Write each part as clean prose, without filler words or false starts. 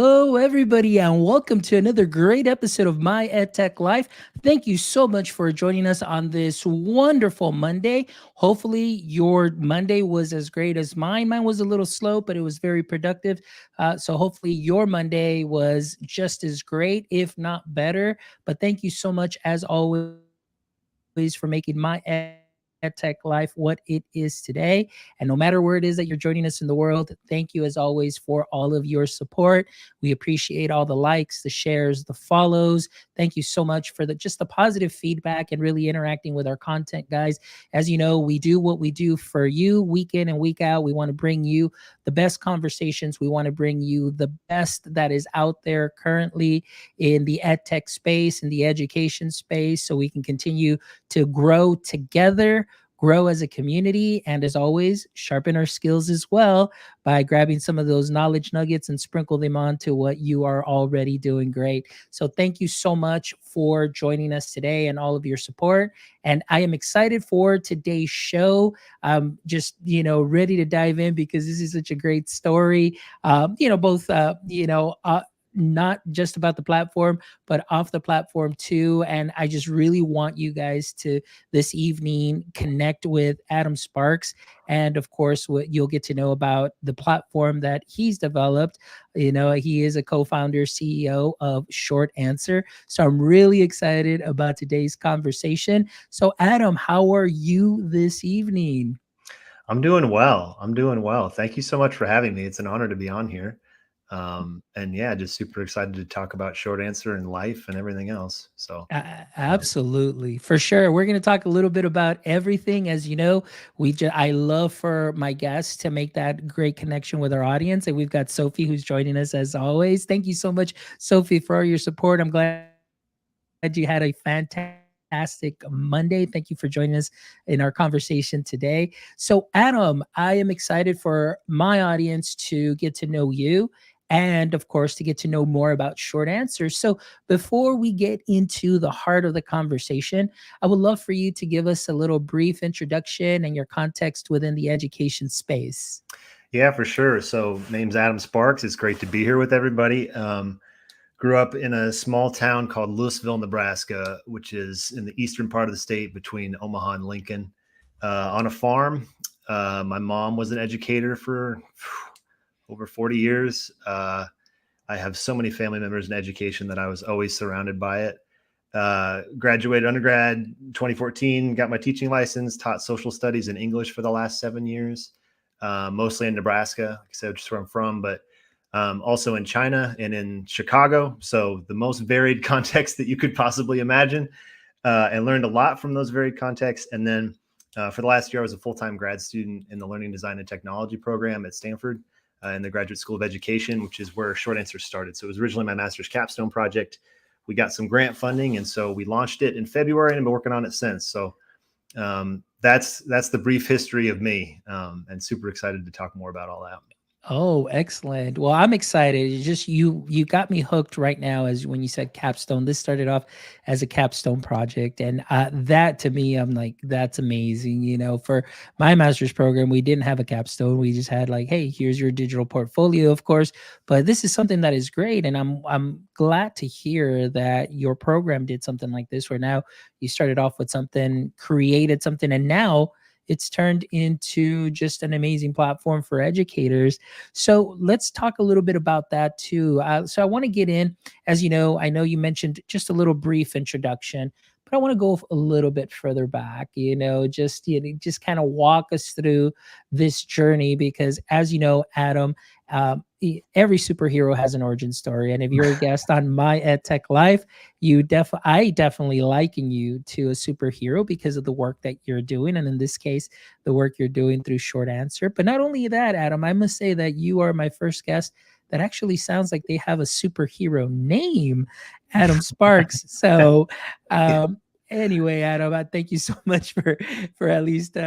Hello, everybody, and welcome to another great episode of My Edtech Life. Thank you so much for joining us on this wonderful Monday. Hopefully, your Monday was as great as mine. Mine was a little slow, but it was very productive. So, hopefully, your Monday was just as great, if not better. But thank you so much, as always, for making My EdTech Life what it is today. And no matter where it is that you're joining us in the world, thank you, as always, for all of your support. We appreciate all the likes, the shares, the follows. Thank you so much for just the positive feedback and really interacting with our content, guys. As you know, we do what we do for you week in and week out. We want to bring you the best conversations. We want to bring you the best that is out there currently in the ed tech space, in the education space, so we can continue to grow together, grow as a community, and as always, sharpen our skills as well by grabbing some of those knowledge nuggets and sprinkle them onto what you are already doing great. So, thank you so much for joining us today and all of your support. And I am excited for today's show. Just, ready to dive in because this is such a great story. Both, not just about the platform, but off the platform too. And I just really want you guys to this evening connect with Adam Sparks. And of course, what you'll get to know about the platform that he's developed. He is a co founder, CEO of Short Answer. So I'm really excited about today's conversation. So, Adam, how are you this evening? I'm doing well. I'm doing well. Thank you so much for having me. It's an honor to be on here. And yeah, just super excited to talk about short answer and life and everything else. Um, Absolutely, for sure. We're going to talk a little bit about everything. As you know, I love for my guests to make that great connection with our audience, and we've got Sophie who's joining us as always. Thank you so much, Sophie, for all your support. I'm glad you had a fantastic Monday. Thank you for joining us in our conversation today. So, Adam, I am excited for my audience to get to know you and, of course, to get to know more about short answers. So, before we get into the heart of the conversation, I would love for you to give us a little brief introduction and your context within the education space. yeah, for sure. So name's Adam Sparks. It's great to be here with everybody. Grew up in a small town called Louisville, Nebraska, which is in the eastern part of the state between Omaha and Lincoln, on a farm. My mom was an educator for over 40 years. I have so many family members in education that I was always surrounded by it. Graduated undergrad 2014, got my teaching license, taught social studies and English for the last 7 years, mostly in Nebraska, like I said, just where I'm from, but also in China and in Chicago. So the most varied context that you could possibly imagine, and learned a lot from those varied contexts. And then for the last year, I was a full-time grad student in the Learning Design and Technology program at Stanford, in the Graduate School of Education, which is where Short Answer started. So it was originally my master's capstone project. We got some grant funding, and so we launched it in February and been working on it since. So that's the brief history of me, and super excited to talk more about all that. Oh, excellent. Well, I'm excited. It's just you got me hooked right now as when you said capstone. This started off as a capstone project, and that to me, I'm like, that's amazing. For my master's program, we didn't have a capstone. We just had like, hey, here's your digital portfolio, of course. But this is something that is great, and I'm glad to hear that your program did something like this, where now you started off with something, created something, and now it's turned into just an amazing platform for educators. So let's talk a little bit about that too. So I want to get in, as you know, I know you mentioned just a little brief introduction, but I want to go a little bit further back. Just kind of walk us through this journey because, as you know, Adam, every superhero has an origin story, and if you're a guest on My EdTech Life, I definitely liken you to a superhero because of the work that you're doing, and in this case, the work you're doing through Short Answer. But not only that, Adam, I must say that you are my first guest that actually sounds like they have a superhero name, Adam Sparks. So, um, anyway, Adam, I thank you so much for at least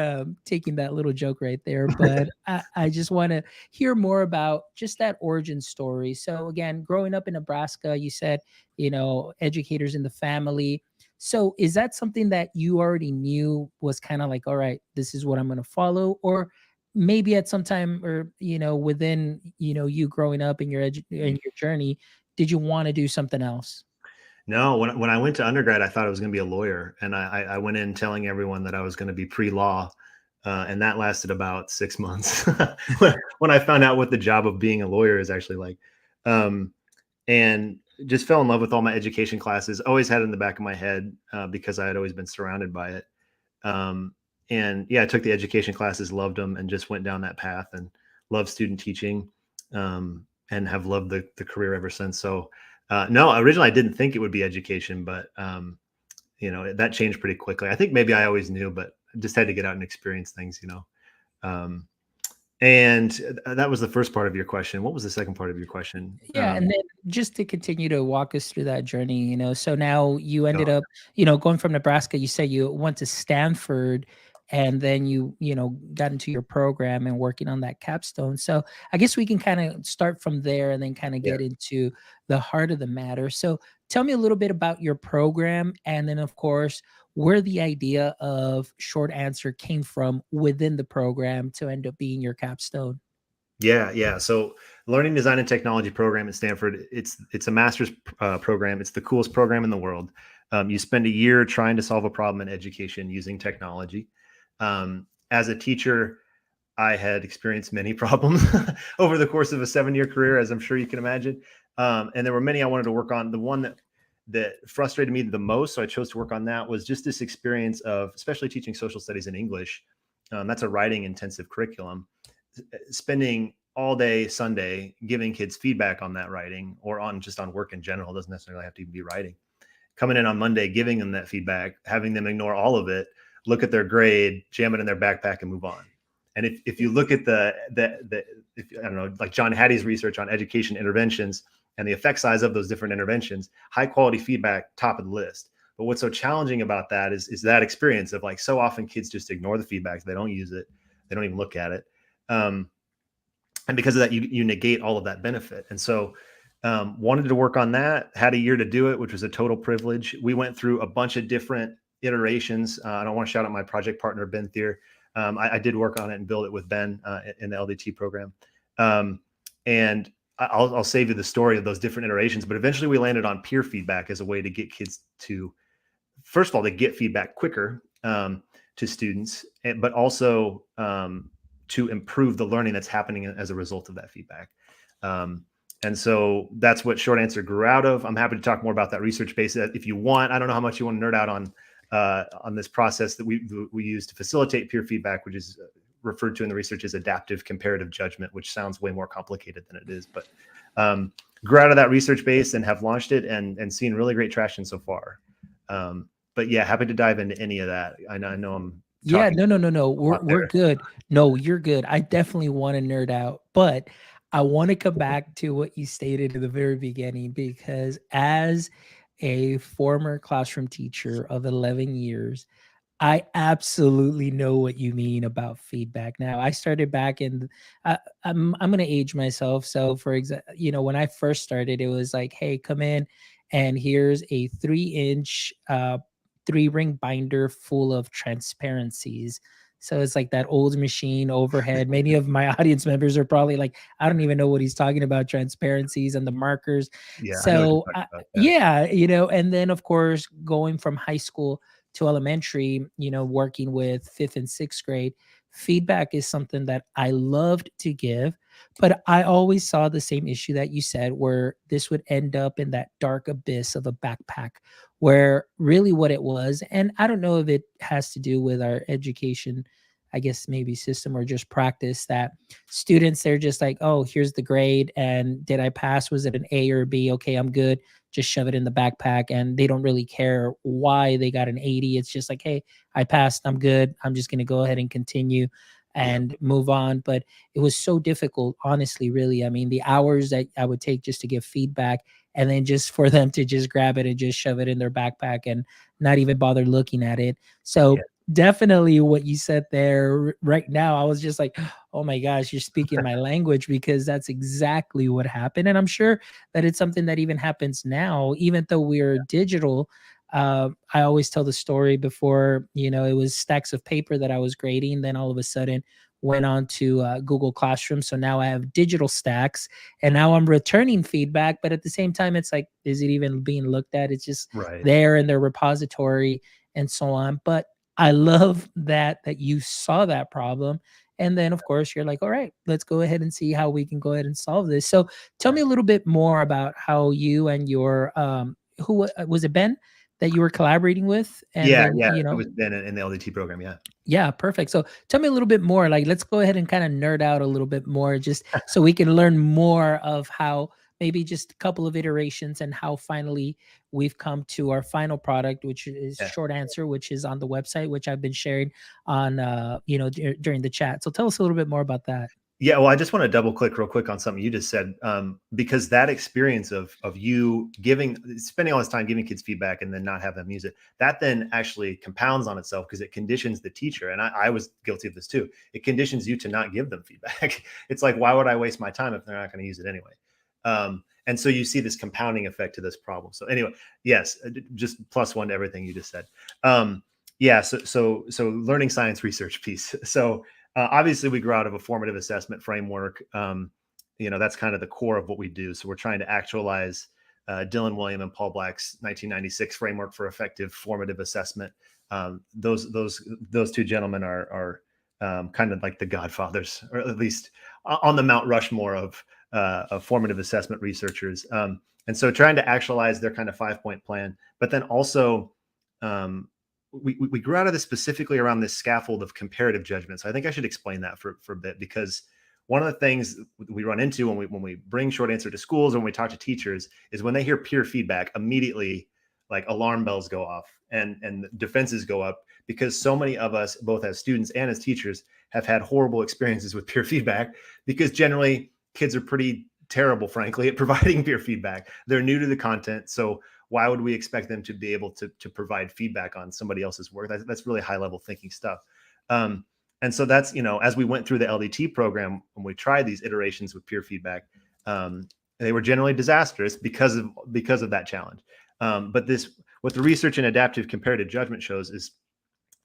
taking that little joke right there. But I just want to hear more about just that origin story. So again, growing up in Nebraska, you said, educators in the family. So is that something that you already knew was kind of like, all right, this is what I'm going to follow? Or maybe at some time, or within you growing up in in your journey, did you want to do something else? No, when I went to undergrad, I thought I was going to be a lawyer, and I went in telling everyone that I was going to be pre-law, and that lasted about 6 months when I found out what the job of being a lawyer is actually like, um, and just fell in love with all my education classes. Always had it in the back of my head because I had always been surrounded by it. Um, and yeah, I took the education classes, loved them, and just went down that path and loved student teaching, and have loved the career ever since. So, no, originally I didn't think it would be education, but that changed pretty quickly. I think maybe I always knew, but just had to get out and experience things. Um, and that was the first part of your question. What was the second part of your question? Yeah, and then just to continue to walk us through that journey, so now you Oh, ended up, going from Nebraska. You said you went to Stanford, and then got into your program and working on that capstone. So I guess we can kind of start from there and then kind of yeah. get into the heart of the matter. So tell me a little bit about your program, and then of course where the idea of short answer came from within the program to end up being your capstone. Yeah, yeah. So, learning design and technology program at Stanford, it's a master's program. It's the coolest program in the world. You spend a year trying to solve a problem in education using technology. As a teacher, I had experienced many problems over the course of a 7-year career, as I'm sure you can imagine. And there were many I wanted to work on. The one that frustrated me the most, so I chose to work on that, was just this experience of, especially teaching social studies in English. That's a writing intensive curriculum. Spending all day Sunday giving kids feedback on that writing, or on just on work in general, it doesn't necessarily have to be writing. Coming in on Monday, giving them that feedback, having them ignore all of it, look at their grade, jam it in their backpack, and move on. And if you look at if, I don't know, like John Hattie's research on education interventions and the effect size of those different interventions, high quality feedback, top of the list. But what's so challenging about that is that experience of, like, so often kids just ignore the feedback, they don't use it, they don't even look at it. Um, and because of that, you negate all of that benefit. And so, wanted to work on that. Had a year to do it, which was a total privilege. We went through a bunch of different iterations. I don't want to shout out my project partner Ben Thier. I did work on it and build it with Ben in the LDT program. And I'll save you the story of those different iterations. But eventually, we landed on peer feedback as a way to get kids to, first of all, to get feedback quicker to students, but also to improve the learning that's happening as a result of that feedback. And so that's what short answer grew out of. I'm happy to talk more about that research base if you want. I don't know how much you want to nerd out on this process that we use to facilitate peer feedback, which is referred to in the research as adaptive comparative judgment, which sounds way more complicated than it is. But grew out of that research base and have launched it and seen really great traction so far. But yeah, happy to dive into any of that. I know I'm Yeah, talking no, no, no, no. a lot We're there. good. No, you're good. I definitely want to nerd out, but I want to come back to what you stated in the very beginning, because as a former classroom teacher of 11 years, I absolutely know what you mean about feedback. Now, I started back in I'm going to age myself. So for example, when I first started, it was like, "Hey, come in and here's a 3-inch 3-ring binder full of transparencies." So it's like that old machine overhead. Many of my audience members are probably like, "I don't even know what he's talking about, transparencies and the markers." Yeah, I know what you're So, talking about. Yeah, yeah, and then of course, going from high school to elementary, working with 5th and 6th grade, feedback is something that I loved to give, but I always saw the same issue that you said, where this would end up in that dark abyss of a backpack, where really what it was, and I don't know if it has to do with our education, I guess maybe system, or just practice, that students, they're just like, "Oh, here's the grade, and did I pass? Was it an A or a B? Okay, I'm good." Just shove it in the backpack, and they don't really care why they got an 80. It's just like, "Hey, I passed, I'm good, I'm just going to go ahead and continue yeah, and move on." But it was so difficult, honestly, really. I mean, the hours that I would take just to give feedback, and then just for them to just grab it and just shove it in their backpack and not even bother looking at it. yeah, So definitely what you said there right now, I was just like, "Oh my gosh, you're speaking my language," because that's exactly what happened. And I'm sure that it's something that even happens now, even though we're digital. I always tell the story before, it was stacks of paper that I was grading. Then all of a sudden, went on to Google Classroom. So now I have digital stacks, and now I'm returning feedback. But at the same time, it's like, is it even being looked at? It's just Right. there in their repository and so on. But I love that you saw that problem. And then, of course, you're like, all right, let's go ahead and see how we can go ahead and solve this. So tell me Right. a little bit more about how you and your who was it, Ben, that you were collaborating with? And Yeah, then, yeah, it was been in the LDT program, yeah. yeah, perfect. So tell me a little bit more. Like, let's go ahead and kind of nerd out a little bit more, just so we can learn more of how maybe just a couple of iterations and how finally we've come to our final product, which is Yeah. Short Answer, which is on the website, which I've been sharing on, during the chat. So tell us a little bit more about that. Yeah, well, I just want to double click real quick on something you just said, because that experience of you spending all this time giving kids feedback and then not have them use it, that then actually compounds on itself because it conditions the teacher. And I was guilty of this too. It conditions you to not give them feedback. It's like, why would I waste my time if they're not going to use it anyway? And so you see this compounding effect to this problem. So anyway, yes, just plus one to everything you just said. Yeah, so learning science research piece. So obviously, we grow out of a formative assessment framework. That's kind of the core of what we do. So we're trying to actualize Dylan William and Paul Black's 1996 framework for effective formative assessment. Those two gentlemen are kind of like the godfathers, or at least on the Mount Rushmore of formative assessment researchers. And so trying to actualize their kind of 5-point plan, but then also we grew out of this specifically around this scaffold of comparative judgment. So I think I should explain that for a bit, because one of the things we run into when we bring Short Answer to schools or when we talk to teachers is when they hear peer feedback, immediately like alarm bells go off and defenses go up, because so many of us, both as students and as teachers, have had horrible experiences with peer feedback, because generally kids are pretty terrible, frankly, at providing peer feedback. They're new to the content. So why would we expect them to be able to provide feedback on somebody else's work? That's really high level thinking stuff. And so that's, as we went through the LDT program, when we tried these iterations with peer feedback, they were generally disastrous because of that challenge. But what the research in adaptive comparative judgment shows is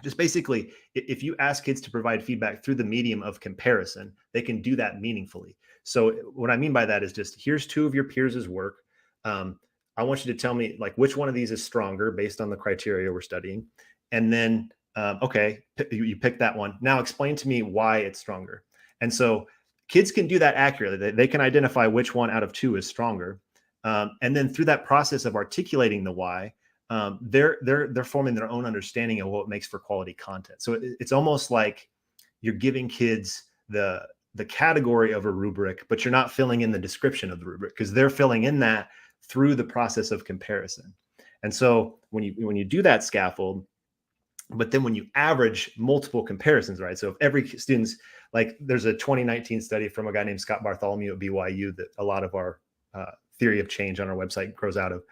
just basically, if you ask kids to provide feedback through the medium of comparison, they can do that meaningfully. So what I mean by that is just, here's two of your peers' work. I want you to tell me like which one of these is stronger based on the criteria we're studying. And then, okay, you pick that one. Now explain to me why it's stronger. And so kids can do that accurately. They can identify which one out of two is stronger. And then through that process of articulating the why, they're forming their own understanding of what makes for quality content. So it's almost like you're giving kids the category of a rubric, but you're not filling in the description of the rubric, because they're filling in that through the process of comparison. And so when you do that scaffold, but then when you average multiple comparisons, right? So if every student's, like, there's a 2019 study from a guy named Scott Bartholomew at BYU that a lot of our theory of change on our website grows out of.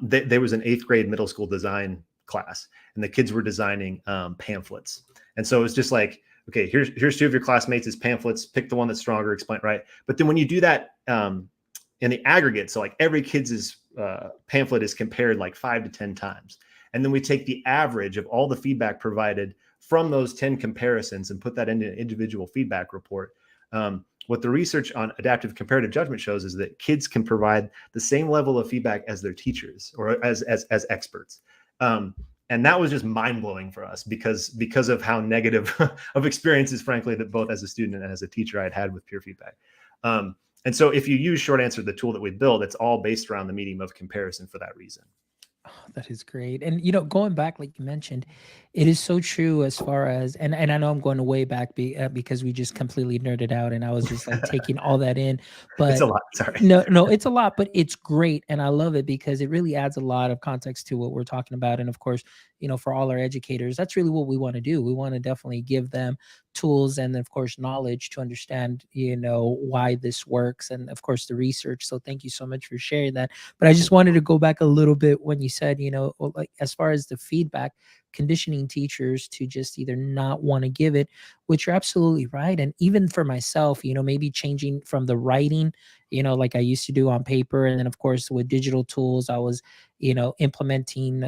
There was an 8th grade middle school design class, and the kids were designing pamphlets. And so it was just like, okay, here's two of your classmates' as pamphlets, pick the one that's stronger, explain, right? But then when you do that in the aggregate, so like every kid's pamphlet is compared like 5 to 10 times. And then we take the average of all the feedback provided from those 10 comparisons and put that into an individual feedback report. What the research on adaptive comparative judgment shows is that kids can provide the same level of feedback as their teachers or as experts. And that was just mind-blowing for us because of how negative of experiences, frankly, that both as a student and as a teacher I'd had with peer feedback. And so if you use Short Answer, the tool that we build, it's all based around the medium of comparison for that reason. Oh, that is great. And going back, like you mentioned, it is so true as far as, and I know I'm going way back because we just completely nerded out, and I was just like taking all that in. It's a But lot. Sorry. no, it's a lot, but it's great, and I love it because it really adds a lot of context to what we're talking about. And of course, for all our educators, that's really what we want to do. We want to definitely give them tools and of course knowledge to understand why this works, and of course the research. So thank you so much for sharing that. But I just wanted to go back a little bit when you said, like as far as the feedback, conditioning teachers to just either not want to give it, which you're absolutely right. And even for myself, maybe changing from the writing, like I used to do on paper. And then of course with digital tools, I was, implementing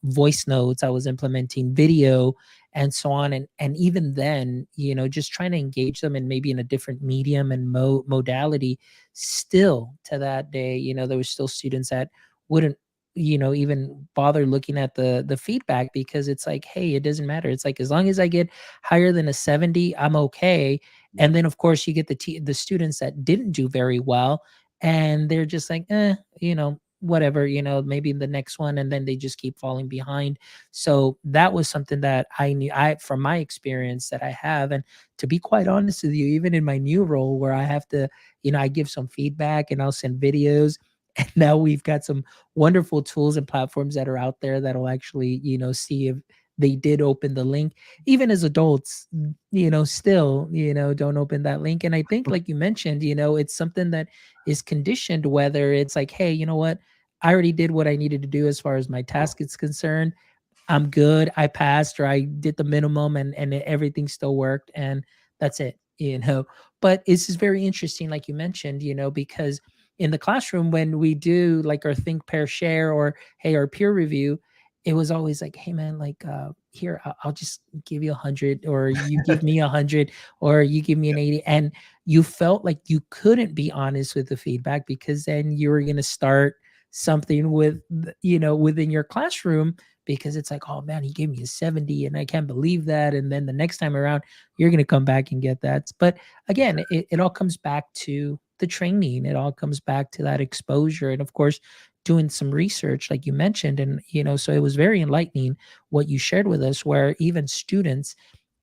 voice notes, I was implementing video. and so on. And even then, just trying to engage them in maybe in a different medium and modality, still to that day, there was still students that wouldn't even bother looking at the feedback, because it's like, hey, it doesn't matter. It's like, as long as I get higher than a 70, I'm okay. Yeah. And then of course you get the students that didn't do very well, and they're just like, whatever, maybe the next one, and then they just keep falling behind. So that was something that I knew, from my experience that I have. And to be quite honest with you, even in my new role where I have to, I give some feedback and I'll send videos. And now we've got some wonderful tools and platforms that are out there that'll actually, see if they did open the link. Even as adults, still, don't open that link. And I think, like you mentioned, it's something that is conditioned, whether it's like, hey, you know what? I already did what I needed to do as far as my task is concerned. I'm good. I passed, or I did the minimum, and everything still worked, and that's it. But this is very interesting, like you mentioned, because in the classroom, when we do like our think, pair, share, or hey, our peer review, it was always like, hey man, like here, I'll just give you 100, or you give me 100, or you give me an 80. And you felt like you couldn't be honest with the feedback, because then you were going to start something with, within your classroom, because it's like, oh man, he gave me a 70 and I can't believe that. And then the next time around, you're going to come back and get that. But again, it all comes back to the training. It all comes back to that exposure. And of course, doing some research, like you mentioned. And, so it was very enlightening what you shared with us, where even students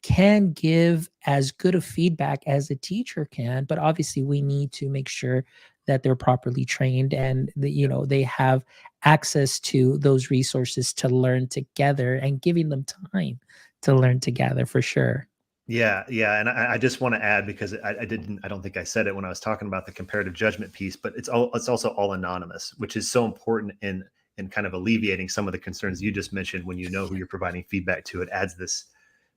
can give as good of feedback as a teacher can, but obviously we need to make sure that they're properly trained, and they have access to those resources to learn together, and giving them time to learn together, for sure. Yeah, yeah, and I just want to add, because I don't think I said it when I was talking about the comparative judgment piece, but it's also all anonymous, which is so important in kind of alleviating some of the concerns you just mentioned. When you know who you're providing feedback to, it adds this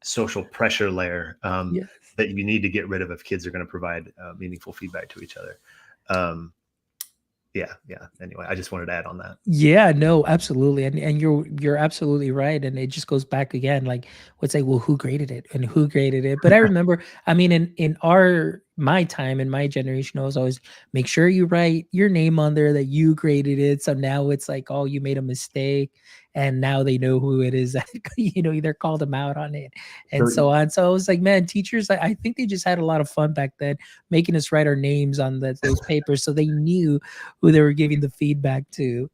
social pressure layer Yes. that you need to get rid of if kids are going to provide meaningful feedback to each other. Um, yeah, yeah. Anyway, I just wanted to add on that. Yeah, no, absolutely. And you're absolutely right. And it just goes back again, like, would say, well, who graded it and who graded it? But I remember, I mean, in my time, in my generation, I was always, make sure you write your name on there that you graded it. So now it's like, oh, you made a mistake. And now they know who it is that, either called them out on it, and So so on. So I was like, man, teachers, I think they just had a lot of fun back then, making us write our names on those papers, so they knew who they were giving the feedback to.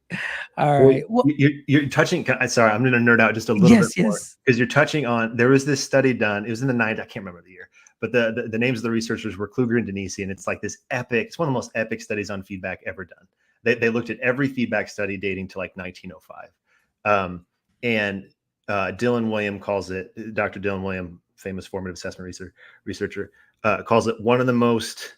All Well, right. Well, you're touching. Sorry, I'm going to nerd out just a little bit yes, more, yes. because you're touching on. There was this study done. It was in the '90s. I can't remember the year, but the names of the researchers were Kluger and Denisi, and it's like this epic. It's one of the most epic studies on feedback ever done. They looked at every feedback study dating to like 1905, and Dylan William calls it. Dr. Dylan William, famous formative assessment researcher, calls it one of the most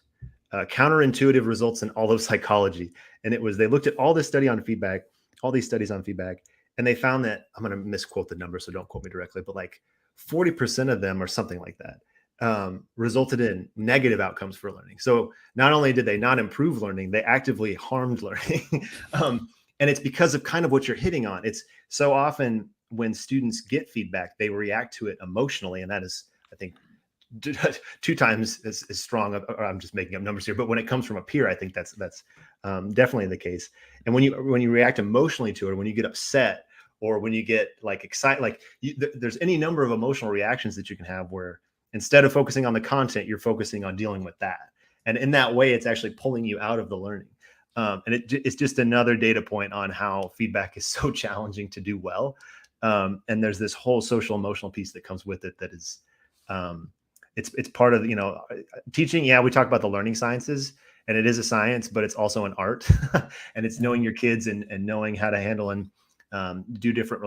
counterintuitive results in all of psychology. And it was, they looked at all this study on feedback, all these studies on feedback, and they found that, I'm going to misquote the number, so don't quote me directly, but like 40% of them, or something like that, resulted in negative outcomes for learning. So not only did they not improve learning, they actively harmed learning. And it's because of kind of what you're hitting on. It's so often when students get feedback, they react to it emotionally. And that is, I think, two times as strong. Or I'm just making up numbers here, but when it comes from a peer, I think that's definitely the case. And when you react emotionally to it, when you get upset, or when you get like excited, like there's any number of emotional reactions that you can have, where instead of focusing on the content, you're focusing on dealing with that. And in that way, it's actually pulling you out of the learning. And it's just another data point on how feedback is so challenging to do well. And there's this whole social emotional piece that comes with it that is, it's part of, teaching. Yeah, we talk about the learning sciences, and it is a science, but it's also an art. And it's knowing your kids, and knowing how to handle and do different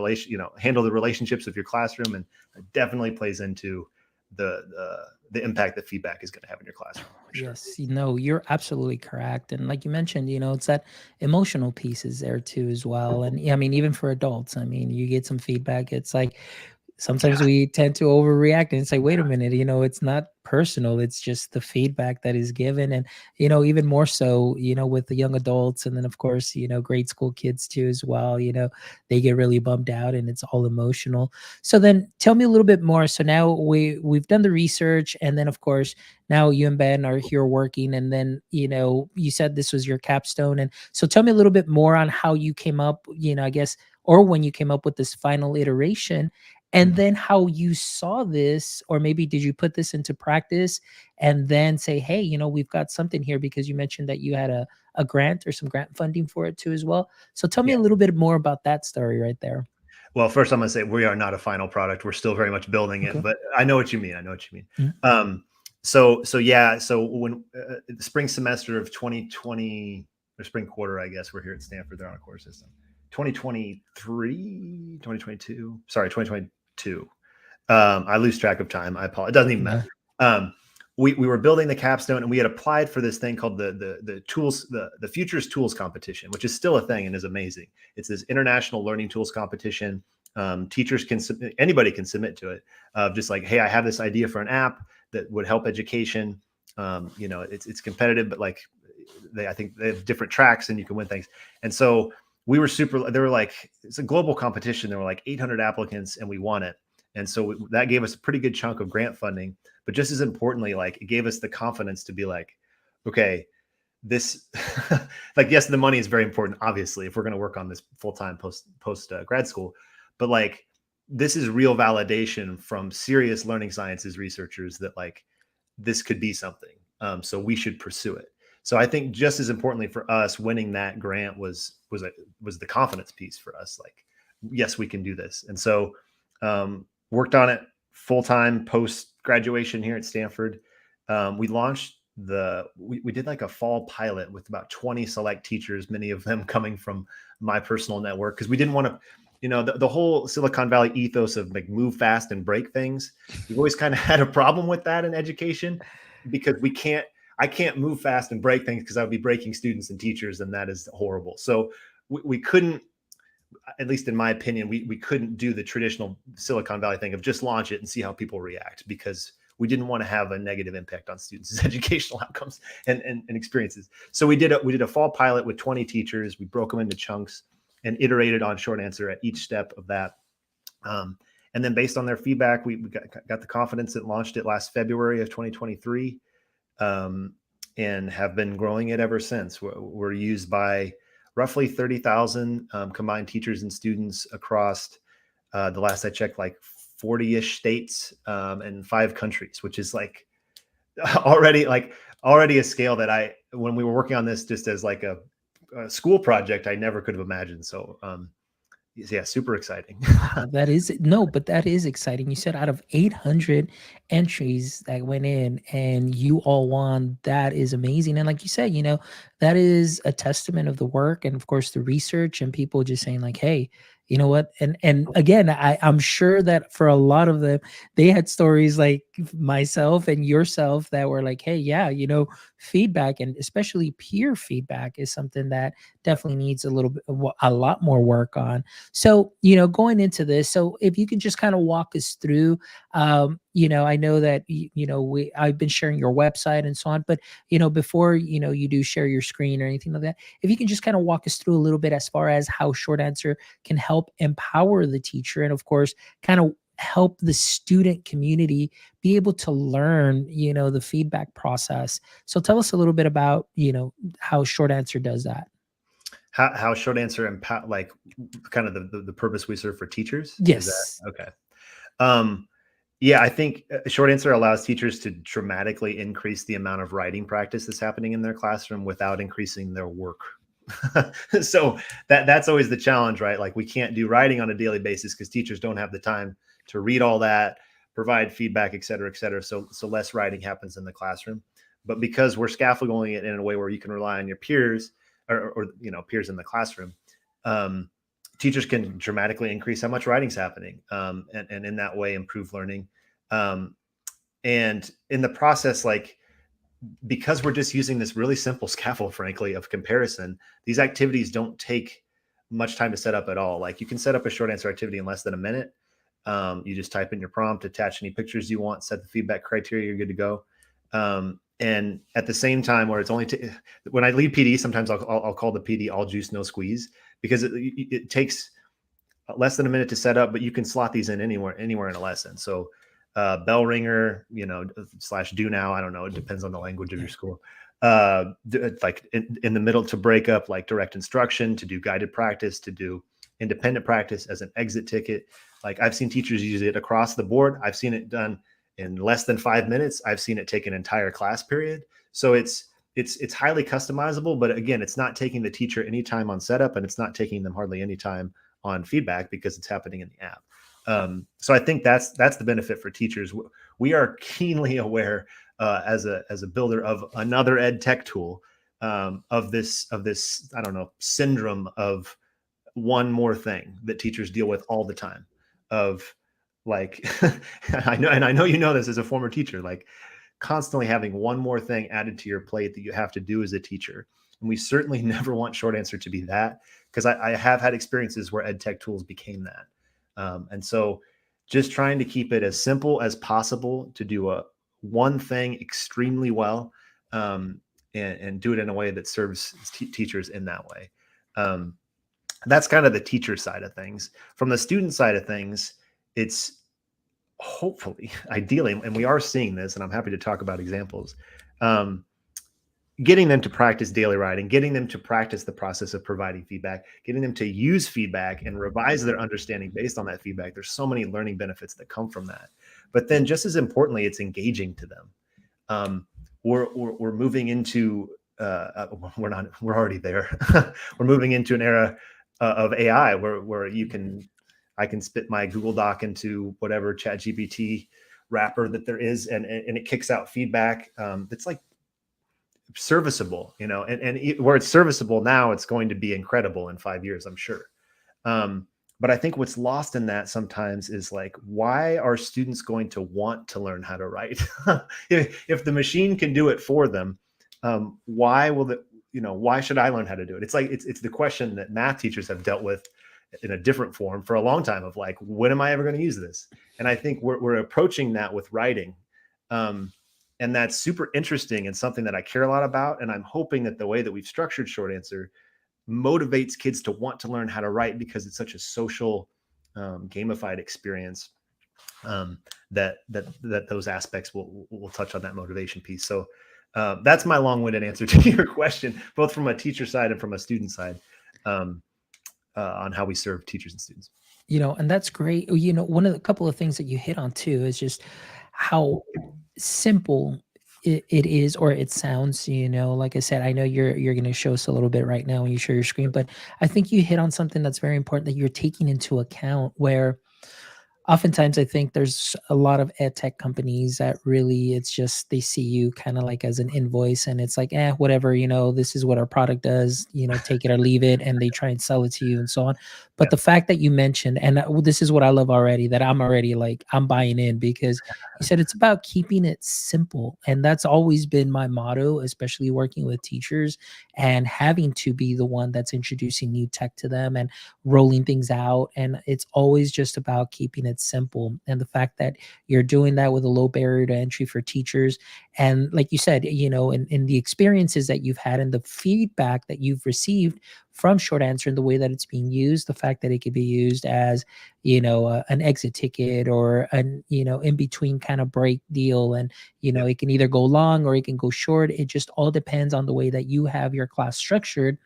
handle the relationships of your classroom. And it definitely plays into the impact that feedback is going to have in your classroom, for sure. Yes, you're absolutely correct. And like you mentioned, it's that emotional piece is there too as well. And yeah, I mean, even for adults, I mean, you get some feedback. It's like, sometimes we tend to overreact and say, wait a minute, it's not personal, it's just the feedback that is given. And even more so, with the young adults, and then of course, grade school kids too as well, they get really bummed out and it's all emotional. So then tell me a little bit more. So now we've done the research, and then of course now you and Ben are here working, and then you said this was your capstone. And so tell me a little bit more on how you came up, I guess, or when you came up with this final iteration, and Mhm. then how you saw this, or maybe did you put this into practice and then say, hey, we've got something here, because you mentioned that you had a grant or some grant funding for it too as well. So tell me Yeah. a little bit more about that story right there. Well, first I'm going to say we are not a final product. We're still very much building it, Okay. but I know what you mean. I know what you mean. Mhm. So yeah. So when the spring semester of 2020, or spring quarter, I guess we're here at Stanford. They're on a quarter system. 2023, 2022. Sorry, 2022. I lose track of time. I apologize. It doesn't even matter. Yeah. Um, we were building the capstone, and we had applied for this thing called the tools the Futures Tools Competition, which is still a thing and is amazing. It's this international learning tools competition. Teachers can submit, anybody can submit to it. Just like, hey, I have this idea for an app that would help education. It's competitive, but like I think they have different tracks and you can win things. And so we were super. They were like, it's a global competition. There were like 800 applicants, and we won it. And so that gave us a pretty good chunk of grant funding. But just as importantly, like it gave us the confidence to be like, okay, this, like, yes, the money is very important, obviously, if we're going to work on this full time post grad school. But like, this is real validation from serious learning sciences researchers that like this could be something. So we should pursue it. So I think just as importantly for us, winning that grant was the confidence piece for us. Like, yes, we can do this. And so worked on it full time post graduation here at Stanford. We launched we did like a fall pilot with about 20 select teachers, many of them coming from my personal network, because we didn't want to, the whole Silicon Valley ethos of like move fast and break things. We've always kind of had a problem with that in education, because I can't move fast and break things, because I would be breaking students and teachers, and that is horrible. So we couldn't, at least in my opinion, we couldn't do the traditional Silicon Valley thing of just launch it and see how people react, because we didn't want to have a negative impact on students' educational outcomes and experiences. So we did a fall pilot with 20 teachers. We broke them into chunks and iterated on short answer at each step of that. And then based on their feedback, we got the confidence and launched it last February of 2023, and have been growing it ever since. We're used by roughly 30,000 combined teachers and students across, the last I checked, like 40-ish states, and 5 countries, which is like already a scale that when we were working on this just as like a school project, I never could have imagined. So yeah, super exciting. Wow, that is no, but that is exciting. You said out of 800 entries that went in and you all won. That is amazing. And like you said, that is a testament of the work and of course the research and people just saying like, hey, you know what? And again, I'm sure that for a lot of them, they had stories like myself and yourself that were like, hey, yeah, feedback and especially peer feedback is something that definitely needs a lot more work on. So, going into this, so if you could just kind of walk us through, I know that I've been sharing your website and so on, but before you do share your screen or anything like that, if you can just kind of walk us through a little bit as far as how short answer can help empower the teacher, and of course, kind of help the student community be able to learn, the feedback process. So tell us a little bit about, how short answer does that. How short answer and like kind of the purpose we serve for teachers, is that Yes. okay? um yeah, I think a short answer allows teachers to dramatically increase the amount of writing practice that's happening in their classroom without increasing their work. So that's always the challenge, right? Like we can't do writing on a daily basis because teachers don't have the time to read all that, provide feedback, et cetera, et cetera. So less writing happens in the classroom. But because we're scaffolding it in a way where you can rely on your peers, or peers in the classroom, um, teachers can dramatically increase how much writing's happening, and in that way improve learning. Um, and in the process, like, because we're just using this really simple scaffold, frankly, of comparison, these activities don't take much time to set up at all. Like you can set up a short answer activity in less than a minute. You just type in your prompt, attach any pictures you want, set the feedback criteria, you're good to go. And at the same time, where it's only when I lead PD, sometimes I'll call the PD all juice, no squeeze, because it takes less than a minute to set up, but you can slot these in anywhere in a lesson. So bell ringer, slash do now. I don't know. It depends on the language of your school. Like in the middle to break up like direct instruction, to do guided practice, to do independent practice as an exit ticket. Like I've seen teachers use it across the board. I've seen it done in less than 5 minutes. I've seen it take an entire class period. So it's highly customizable, but again, it's not taking the teacher any time on setup, and it's not taking them hardly any time on feedback because it's happening in the app. So I think that's the benefit for teachers. We are keenly aware as a builder of another ed tech tool of this I don't know, syndrome of one more thing that teachers deal with all the time. Of like I know you know this as a former teacher, like constantly having one more thing added to your plate that you have to do as a teacher. And we certainly never want short answer to be that, because I have had experiences where ed tech tools became that. And so just trying to keep it as simple as possible to do one thing extremely well, and do it in a way that serves teachers in that way. That's kind of the teacher side of things. From the student side of things, it's hopefully, ideally, and we are seeing this, and I'm happy to talk about examples, getting them to practice daily writing, getting them to practice the process of providing feedback, getting them to use feedback and revise their understanding based on that feedback. There's so many learning benefits that come from that. But then just as importantly, it's engaging to them. We're moving into, we're already there. We're moving into an era of AI where I can spit my Google Doc into whatever ChatGPT wrapper that there is, and it kicks out feedback that's like serviceable, and where it's serviceable now, it's going to be incredible in 5 years, I'm sure. But I think what's lost in that sometimes is like, why are students going to want to learn how to write? If the machine can do it for them, why should I learn how to do it? It's like, it's the question that math teachers have dealt with in a different form for a long time, of like, when am I ever going to use this? And I think we're approaching that with writing. And that's super interesting and something that I care a lot about. And I'm hoping that the way that we've structured Short Answer motivates kids to want to learn how to write, because it's such a social, gamified experience, that those aspects will touch on that motivation piece. So that's my long-winded answer to your question, both from a teacher side and from a student side, on how we serve teachers and students. And that's great. One of the couple of things that you hit on too is just how simple it is, or it sounds. Like I said, I know you're going to show us a little bit right now when you share your screen, but I think you hit on something that's very important that you're taking into account, where oftentimes I think there's a lot of ed tech companies that really, it's just, they see you kind of like as an invoice, and it's like, whatever, this is what our product does, take it or leave it. And they try and sell it to you and so on. But Yeah. the fact that you mentioned, and this is what I love already, that I'm already like, I'm buying in, because you said it's about keeping it simple. And that's always been my motto, especially working with teachers and having to be the one that's introducing new tech to them and rolling things out. And it's always just about keeping it simple. And the fact that you're doing that with a low barrier to entry for teachers. And like you said, in the experiences that you've had and the feedback that you've received from Short Answer and the way that it's being used, the fact that it could be used as, an exit ticket or an, in between kind of break deal. And, it can either go long or it can go short. It just all depends on the way that you have your class structured,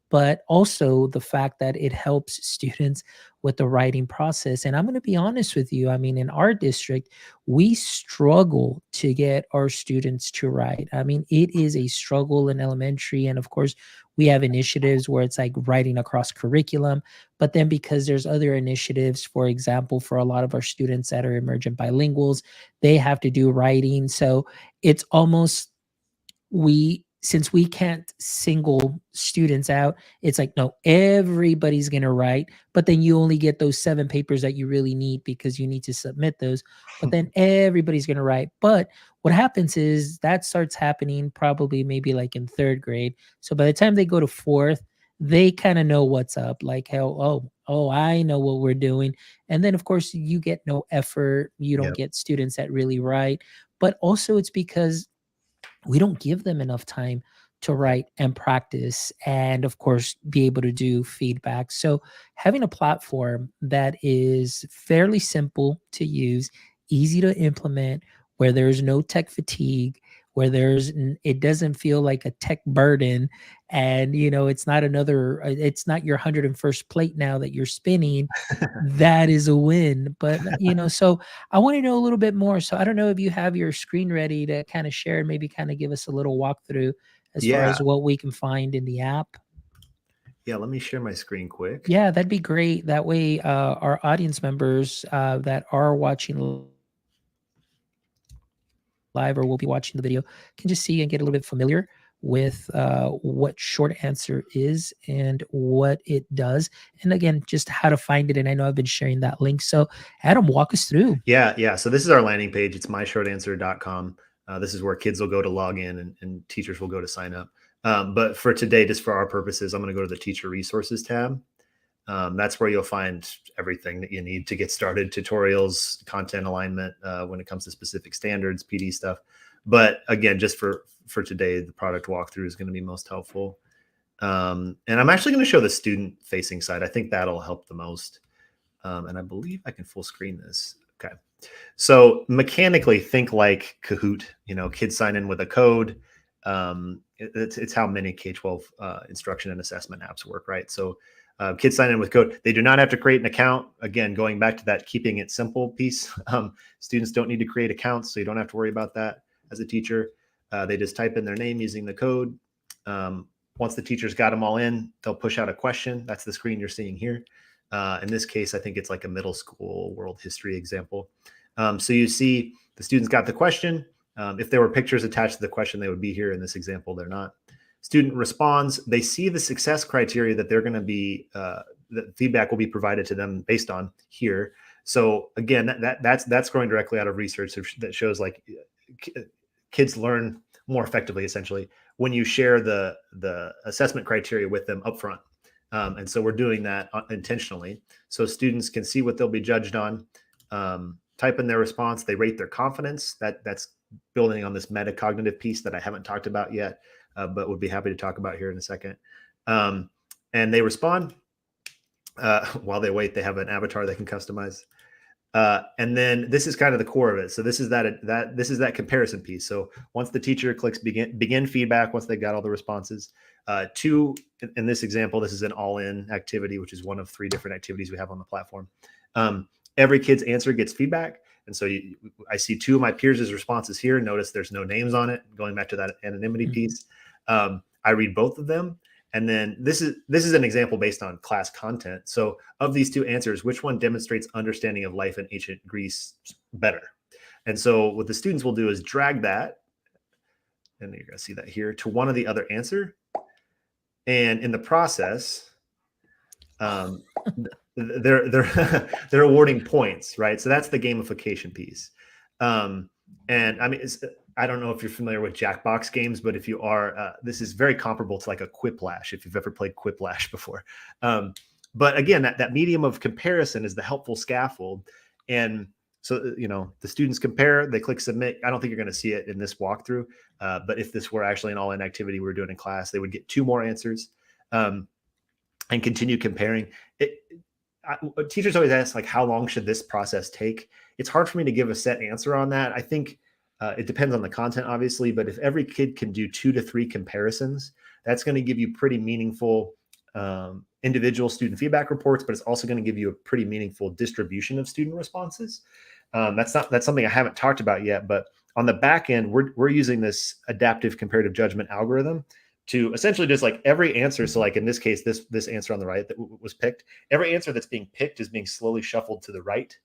but also the fact that it helps students with the writing process. And I'm going to be honest with you. I mean, in our district, we struggle to get our students to write. I mean, it is a struggle in elementary. And of course, we have initiatives where it's like writing across curriculum. But then because there's other initiatives, for example, for a lot of our students that are emergent bilinguals, they have to do writing. So it's almost, since we can't single students out, it's like, no, everybody's going to write, but then you only get those 7 papers that you really need because you need to submit those, but then everybody's going to write. But what happens is that starts happening probably maybe like in 3rd grade. So by the time they go to 4th, they kind of know what's up, like how, oh, I know what we're doing. And then of course you get no effort, you don't Yep. get students that really write. But also it's because we don't give them enough time to write and practice, and of course be able to do feedback. So having a platform that is fairly simple to use, easy to implement, where there's no tech fatigue, where it doesn't feel like a tech burden, and it's not it's not your 101st plate now that you're spinning. That is a win. But so I want to know a little bit more. So I don't know if you have your screen ready to kind of share and maybe kind of give us a little walkthrough as far Yeah. as what we can find in the app. Yeah. Let me share my screen quick. Yeah, that'd be great. That way, our audience members that are watching live or will be watching the video can just see and get a little bit familiar with what short answer is and what it does. And again, just how to find it. And I know I've been sharing that link. So, Adam, walk us through. Yeah. Yeah. So this is our landing page. It's myshortanswer.com. This is where kids will go to log in and teachers will go to sign up. But for today, just for our purposes, I'm going to go to the teacher resources tab. That's where you'll find everything that you need to get started, tutorials, content alignment when it comes to specific standards, PD stuff. But again, just for today, the product walkthrough is going to be most helpful. And I'm actually going to show the student facing side. I think that'll help the most. And I believe I can full screen this. Okay. So mechanically think like Kahoot, kids sign in with a code. It's how many K-12 instruction and assessment apps work, right? So kids sign in with code. They do not have to create an account. Again, going back to that keeping it simple piece, students don't need to create accounts, so you don't have to worry about that as a teacher. They just type in their name using the code. Once the teacher's got them all in, they'll push out a question. That's the screen you're seeing here. In this case, I think it's like a middle school world history example. So you see the students got the question. If there were pictures attached to the question, they would be here. In this example, they're not. Student responds. They see the success criteria that they're going to be, the feedback will be provided to them based on here. So again, that's growing directly out of research that shows like kids learn more effectively, essentially, when you share the assessment criteria with them upfront. And so we're doing that intentionally so students can see what they'll be judged on, type in their response. They rate their confidence. That's building on this metacognitive piece that I haven't talked about yet, but would be happy to talk about here in a second. And they respond. While they wait, they have an avatar they can customize. And then this is kind of the core of it. So this is that comparison piece. So once the teacher clicks begin feedback, once they got all the responses, in this example, this is an all-in activity, which is one of 3 different activities we have on the platform. Every kid's answer gets feedback. And so I see 2 of my peers' responses here. Notice there's no names on it, going back to that anonymity piece. I read both of them. And then this is an example based on class content. So of these 2 answers, which one demonstrates understanding of life in ancient Greece better? And so what the students will do is drag that, and you're going to see that here, to one of the other answer. And in the process, they're awarding points, right? So that's the gamification piece. And I mean, I don't know if you're familiar with Jackbox games, but if you are, this is very comparable to like a Quiplash, if you've ever played Quiplash before. But again, that medium of comparison is the helpful scaffold. And so, the students compare, they click submit. I don't think you're going to see it in this walkthrough, but if this were actually an all-in activity we were doing in class, they would get 2 more answers and continue comparing. Teachers always ask, like, how long should this process take? It's hard for me to give a set answer on that. I think it depends on the content, obviously, but if every kid can do 2 to 3 comparisons, that's going to give you pretty meaningful individual student feedback reports, but it's also going to give you a pretty meaningful distribution of student responses. That's something I haven't talked about yet, but on the back end, we're using this adaptive comparative judgment algorithm to essentially just like every answer. So like in this case, this answer on the right that was picked, every answer that's being picked is being slowly shuffled to the right.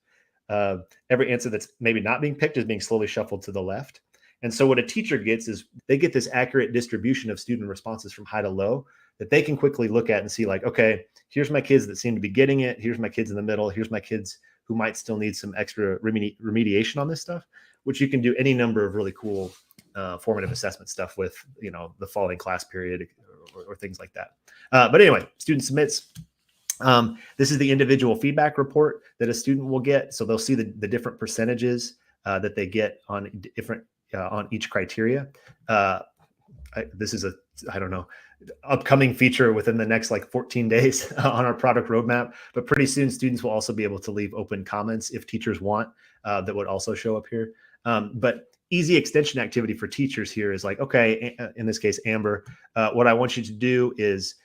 Every answer that's maybe not being picked is being slowly shuffled to the left. And so what a teacher gets is they get this accurate distribution of student responses from high to low that they can quickly look at and see like, okay, here's my kids that seem to be getting it. Here's my kids in the middle. Here's my kids who might still need some extra remediation on this stuff, which you can do any number of really cool formative assessment stuff with, the following class period or things like that. But anyway, student submits. This is the individual feedback report that a student will get. So they'll see the different percentages that they get on different on each criteria. This is I don't know, upcoming feature within the next like 14 days on our product roadmap. But pretty soon, students will also be able to leave open comments if teachers want, that would also show up here. But easy extension activity for teachers here is like, okay, in this case, Amber, what I want you to do is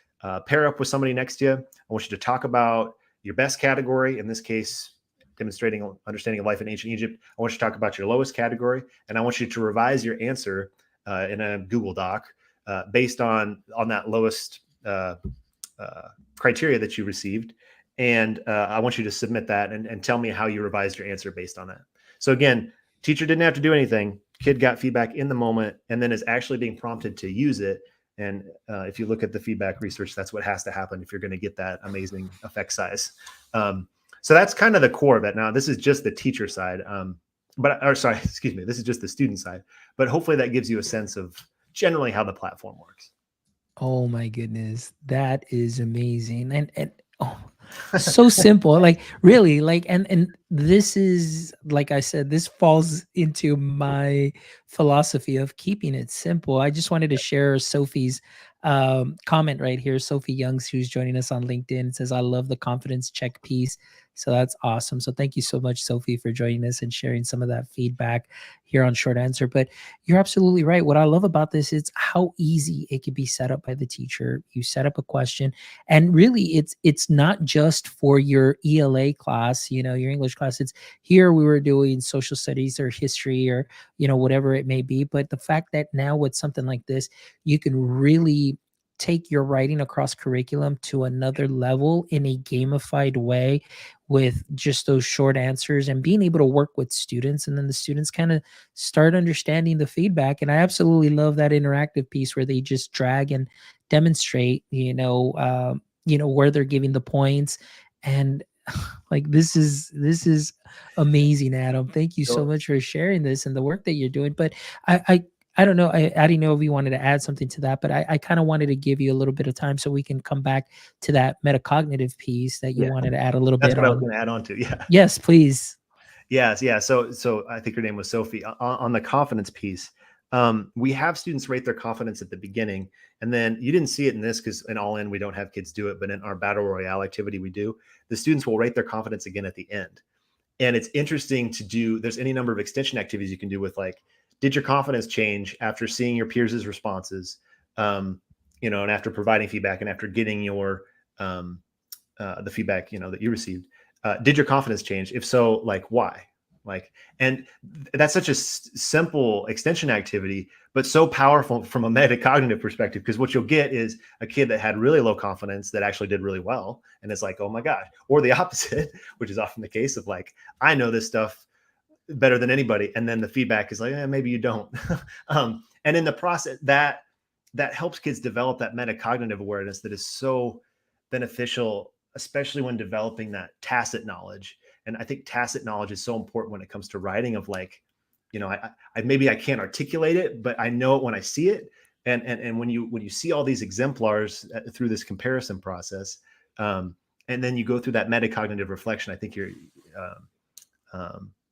pair up with somebody next to you. I want you to talk about your best category, in this case, demonstrating understanding of life in ancient Egypt. I want you to talk about your lowest category, and I want you to revise your answer in a Google Doc based on that lowest criteria that you received. And I want you to submit that and tell me how you revised your answer based on that. So again, teacher didn't have to do anything. Kid got feedback in the moment and then is actually being prompted to use it. And if you look at the feedback research, that's what has to happen if you're going to get that amazing effect size. So that's kind of the core of it. Now, this is just the teacher side, this is just the student side. But hopefully that gives you a sense of generally how the platform works. Oh my goodness, that is amazing. And oh, so simple. Like really, like and this is, like I said, this falls into my philosophy of keeping it simple. I just wanted to share Sophie's comment right here. Sophie Youngs, who's joining us on LinkedIn, says, I love the confidence check piece. So that's awesome. So thank you so much, Sophie, for joining us and sharing some of that feedback here on Short Answer. But you're absolutely right. What I love about this is how easy it can be set up by the teacher. You set up a question, and really it's not just for your ELA class, your English class. It's here we were doing social studies or history or, whatever it may be. But the fact that now with something like this, you can really take your writing across curriculum to another level in a gamified way with just those short answers and being able to work with students, and then the students kind of start understanding the feedback. And I absolutely love that interactive piece where they just drag and demonstrate, where they're giving the points. And like this is amazing, Adam. Thank you so much for sharing this and the work that you're doing. But I don't know. I didn't know if you wanted to add something to that, but I kind of wanted to give you a little bit of time so we can come back to that metacognitive piece that you wanted to add a little That's bit what on. I was going to add on to. Yeah. Yes, please. Yes. Yeah. So I think her name was Sophie. On the confidence piece, we have students rate their confidence at the beginning, and then you didn't see it in this because in All In we don't have kids do it, but in our battle royale activity we do. The students will rate their confidence again at the end, and it's interesting to do. There's any number of extension activities you can do with, like, did your confidence change after seeing your peers' responses, and after providing feedback and after getting your the feedback that you received. Did your confidence change? If so, like, why? And that's such a simple extension activity, but so powerful from a metacognitive perspective, because what you'll get is a kid that had really low confidence that actually did really well. And it's like, oh my gosh, or the opposite, which is often the case of, like, I know this stuff better than anybody. And then the feedback is like, maybe you don't. And in the process, that helps kids develop that metacognitive awareness that is so beneficial, especially when developing that tacit knowledge. And I think tacit knowledge is so important when it comes to writing, of like, maybe I can't articulate it, but I know it when I see it. And when you see all these exemplars through this comparison process, and then you go through that metacognitive reflection, I think you're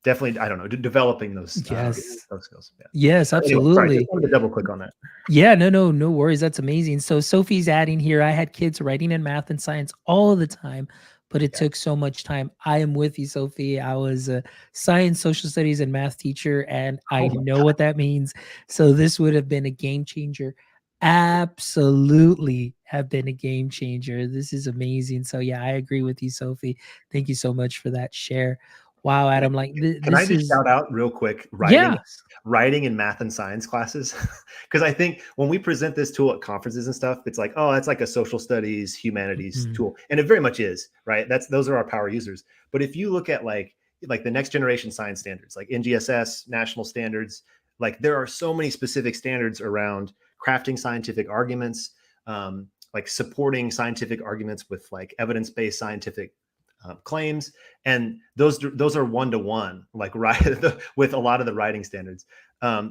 definitely, I don't know, developing those skills. Yeah. Yes, absolutely. Anyway, sorry, just wanted to double click on that. Yeah, no worries. That's amazing. So Sophie's adding here, I had kids writing in math and science all the time, but it took so much time. I am with you, Sophie. I was a science, social studies, and math teacher, and I know what that means. So this would have been a game changer. Absolutely have been a game changer. This is amazing. So yeah, I agree with you, Sophie. Thank you so much for that share. Wow, Adam, like Can I just shout out real quick writing in math and science classes? Because I think when we present this tool at conferences and stuff, it's like, oh, that's like a social studies, humanities tool. And it very much is, right? Those are our power users. But if you look at like the next generation science standards, like NGSS, national standards, like there are so many specific standards around crafting scientific arguments, like supporting scientific arguments with like evidence-based scientific claims, and those are one-to-one, like with a lot of the writing standards.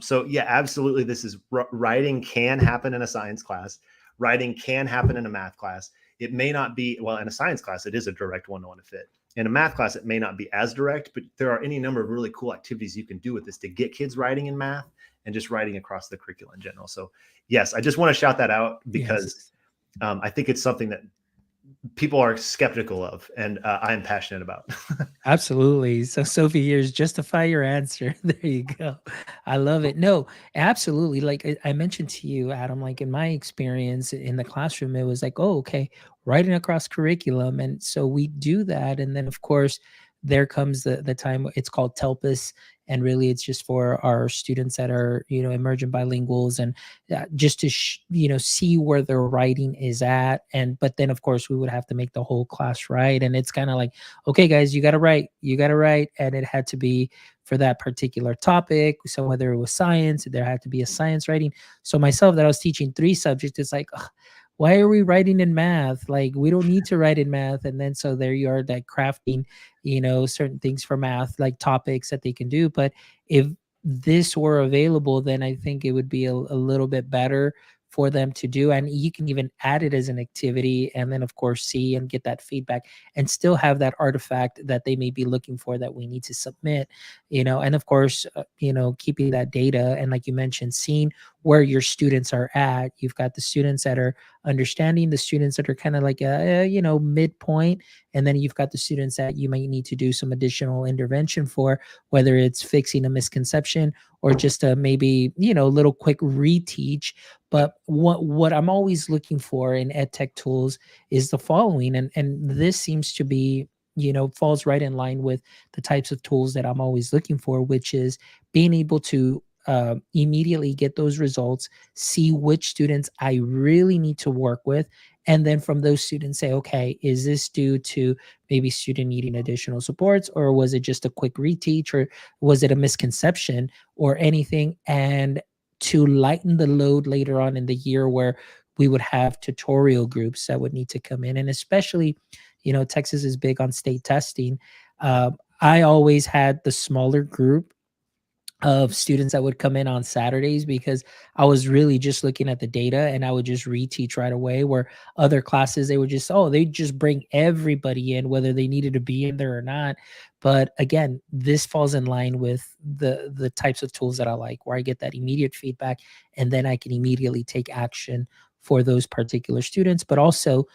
So yeah, absolutely, this is writing can happen in a science class. Writing can happen in a math class. It may not be, well, in a science class, it is a direct one-to-one fit. In a math class, it may not be as direct, but there are any number of really cool activities you can do with this to get kids writing in math and just writing across the curriculum in general. So yes, I just want to shout that out because Yes. I think it's something that people are skeptical of, and I am passionate about. Absolutely. So, Sophie, here's justify your answer. There you go. I love it. No, absolutely. Like I mentioned to you, Adam, like in my experience in the classroom, it was like, oh, okay, writing across curriculum. And so we do that. And then, of course, there comes the time it's called telpus, and really it's just for our students that are emergent bilinguals, and just to see where their writing is at. And but then of course we would have to make the whole class write, and it's kind of like, okay guys, you got to write, and it had to be for that particular topic. So whether it was science, there had to be a science writing. So myself, that I was teaching 3 subjects, it's like, ugh, why are we writing in math? Like, we don't need to write in math. And then so there you are, like crafting certain things for math, like topics that they can do. But if this were available, then I think it would be a little bit better for them to do. And you can even add it as an activity, and then of course see and get that feedback, and still have that artifact that they may be looking for that we need to submit. And of course, keeping that data, and like you mentioned, seeing where your students are at. You've got the students that are understanding, the students that are kind of like midpoint, and then you've got the students that you might need to do some additional intervention for, whether it's fixing a misconception or just a maybe little quick reteach. But what I'm always looking for in ed tech tools is the following, and this seems to be falls right in line with the types of tools that I'm always looking for, which is being able to immediately get those results, see which students I really need to work with, and then from those students say, okay, is this due to maybe student needing additional supports, or was it just a quick reteach, or was it a misconception or anything? And to lighten the load later on in the year, where we would have tutorial groups that would need to come in. And especially, Texas is big on state testing. I always had the smaller group of students that would come in on Saturdays, because I was really just looking at the data, and I would just reteach right away. Where other classes, they would just, they just bring everybody in, whether they needed to be in there or not. But again, this falls in line with the types of tools that I like, where I get that immediate feedback, and then I can immediately take action for those particular students. But also,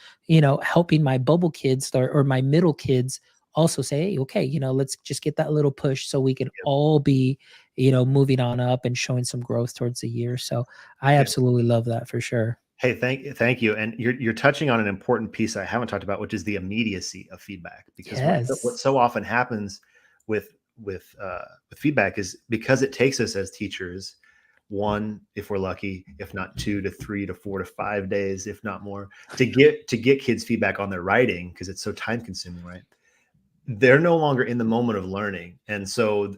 helping my bubble kids, or my middle kids, also say, hey, okay, let's just get that little push so we can all be moving on up and showing some growth towards the year. So I Yeah. absolutely love that for sure. Hey, thank you. And you're touching on an important piece I haven't talked about, which is the immediacy of feedback. Because what Yes. so often happens with with feedback is, because it takes us as teachers, one, if we're lucky, if not 2 to 3 to 4 to 5 days, if not more, to get kids feedback on their writing, because it's so time consuming, right? They're no longer in the moment of learning. And so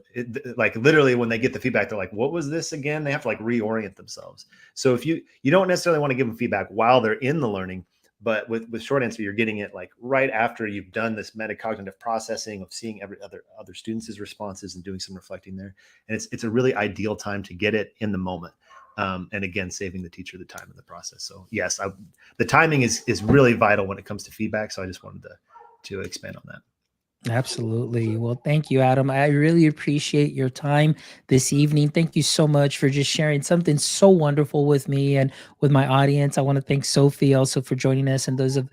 like literally when they get the feedback, they're like, what was this again? They have to like reorient themselves. So if you don't necessarily want to give them feedback while they're in the learning, but with short answer, you're getting it like right after you've done this metacognitive processing of seeing every other students' responses and doing some reflecting there. And it's a really ideal time to get it in the moment. And again, saving the teacher the time in the process. So yes, the timing is really vital when it comes to feedback. So I just wanted to expand on that. Absolutely. Well, thank you, Adam. I really appreciate your time this evening. Thank you so much for just sharing something so wonderful with me and with my audience. I want to thank Sophie also for joining us, and those of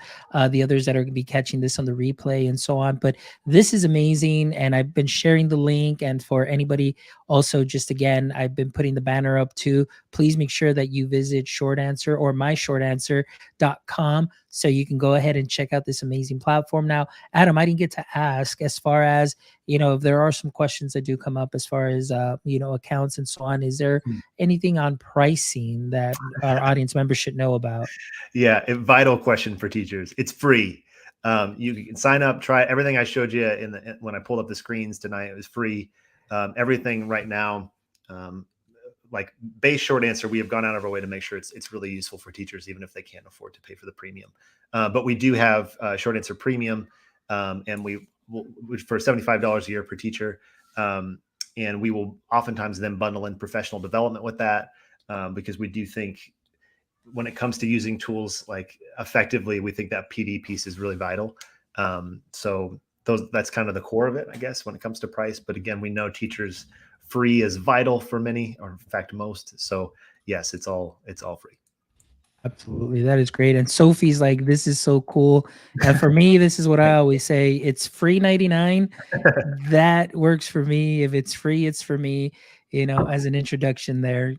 the others that are going to be catching this on the replay and so on. But this is amazing, and I've been sharing the link. And for anybody also, just again, I've been putting the banner up too. Please make sure that you visit Short Answer or myshortanswer.com so you can go ahead and check out this amazing platform. Now, Adam, I didn't get to ask, as far as, if there are some questions that do come up as far as, accounts and so on, is there anything on pricing that our audience members should know about? Yeah, a vital question for teachers. It's free. You can sign up, try everything I showed you when I pulled up the screens tonight. It was free. Everything right now, like base short answer, we have gone out of our way to make sure it's really useful for teachers, even if they can't afford to pay for the premium. But we do have short answer premium, and we will, for $75 a year per teacher. And we will oftentimes then bundle in professional development with that, because we do think when it comes to using tools like effectively, we think that PD piece is really vital. So that's kind of the core of it, I guess, when it comes to price. But again, we know teachers free is vital for many, or in fact most. So yes, it's all free. Absolutely. That is great. And Sophie's like, this is so cool. And for me, this is what I always say. It's free 99. That works for me. If it's free, it's for me, as an introduction there.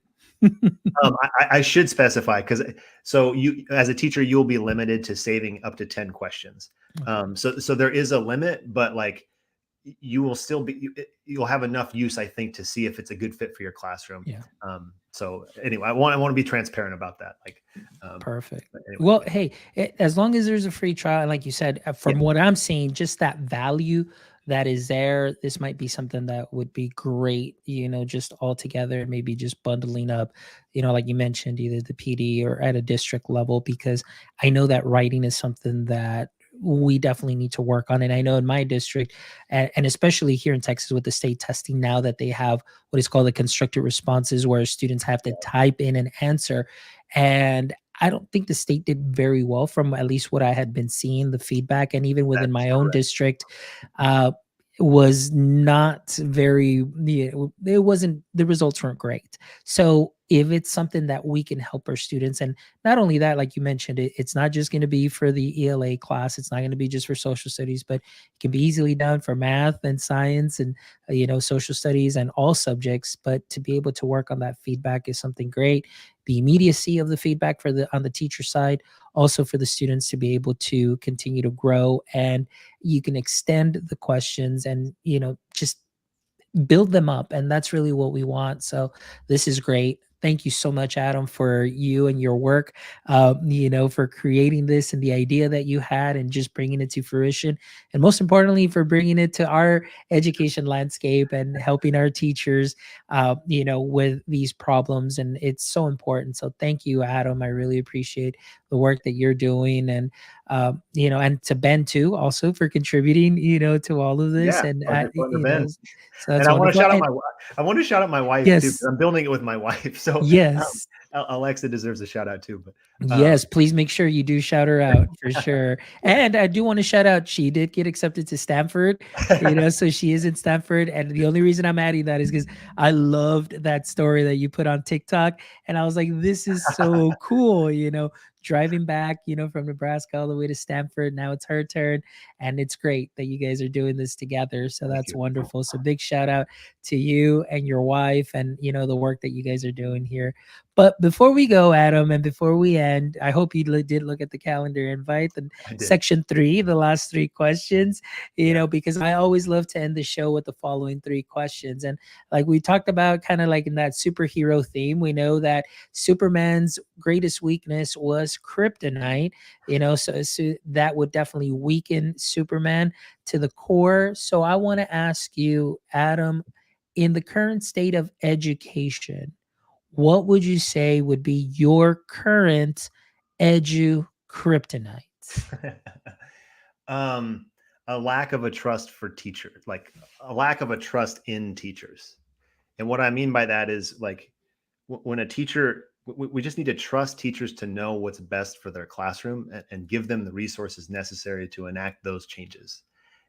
I should specify, because so you, as a teacher, you'll be limited to saving up to 10 questions. Okay. So there is a limit, but like you will still be, you'll have enough use, I think, to see if it's a good fit for your classroom. Yeah. So anyway, I want to be transparent about that. Like, Perfect. anyway, Well, yeah, hey, as long as there's a free trial, and like you said, yeah, from what I'm seeing, just that value that is there, this might be something that would be great, just all together, maybe just bundling up, like you mentioned, either the PD or at a district level, because I know that writing is something that we definitely need to work on. And I know in my district, and especially here in Texas with the state testing now, that they have what is called the constructed responses, where students have to type in an answer. And I don't think the state did very well, from at least what I had been seeing, the feedback. And even within that's my own correct. district, uh, was not very, it wasn't, the results weren't great. So if it's something that we can help our students, and not only that, like you mentioned, it's not just going to be for the ELA class, it's not going to be just for social studies, but it can be easily done for math and science and social studies and all subjects. But to be able to work on that feedback is something great. The immediacy of the feedback for the on the teacher side, also for the students to be able to continue to grow, and you can extend the questions and just build them up, and that's really what we want. So this is great. Thank you so much, Adam, for you and your work, for creating this and the idea that you had and just bringing it to fruition, and most importantly for bringing it to our education landscape and helping our teachers with these problems. And it's so important. So thank you, Adam. I really appreciate the work that you're doing. And and to Ben too, also for contributing, to all of this. Yeah, And pleasure putting the bin. so And that's I want to wonderful. shout out And I want to shout out my wife too, because yes, I'm building it with my wife. So yes, Alexa deserves a shout out too. But yes, please make sure you do shout her out for sure. yeah, And I do want to shout out, she did get accepted to Stanford, so she is in Stanford. And the only reason I'm adding that is because I loved that story that you put on TikTok. And I was like, this is so cool, driving back, from Nebraska all the way to Stanford. Now it's her turn. And it's great that you guys are doing this together. So thank that's you. wonderful. So big shout out to you and your wife, and, the work that you guys are doing here. But before we go, Adam, and before we end, I hope you did look at the calendar invite and I did. section 3, the last 3 questions, Yeah. because I always love to end the show with the following 3 questions. And like we talked about, kind of like in that superhero theme, we know that Superman's greatest weakness was kryptonite, so that would definitely weaken Superman to the core. So I want to ask you, Adam, in the current state of education, what would you say would be your current kryptonite? um, a lack of a trust for teachers, like a lack of a trust in teachers. And what I mean by that is, like, when a teacher, we just need to trust teachers to know what's best for their classroom, and give them the resources necessary to enact those changes.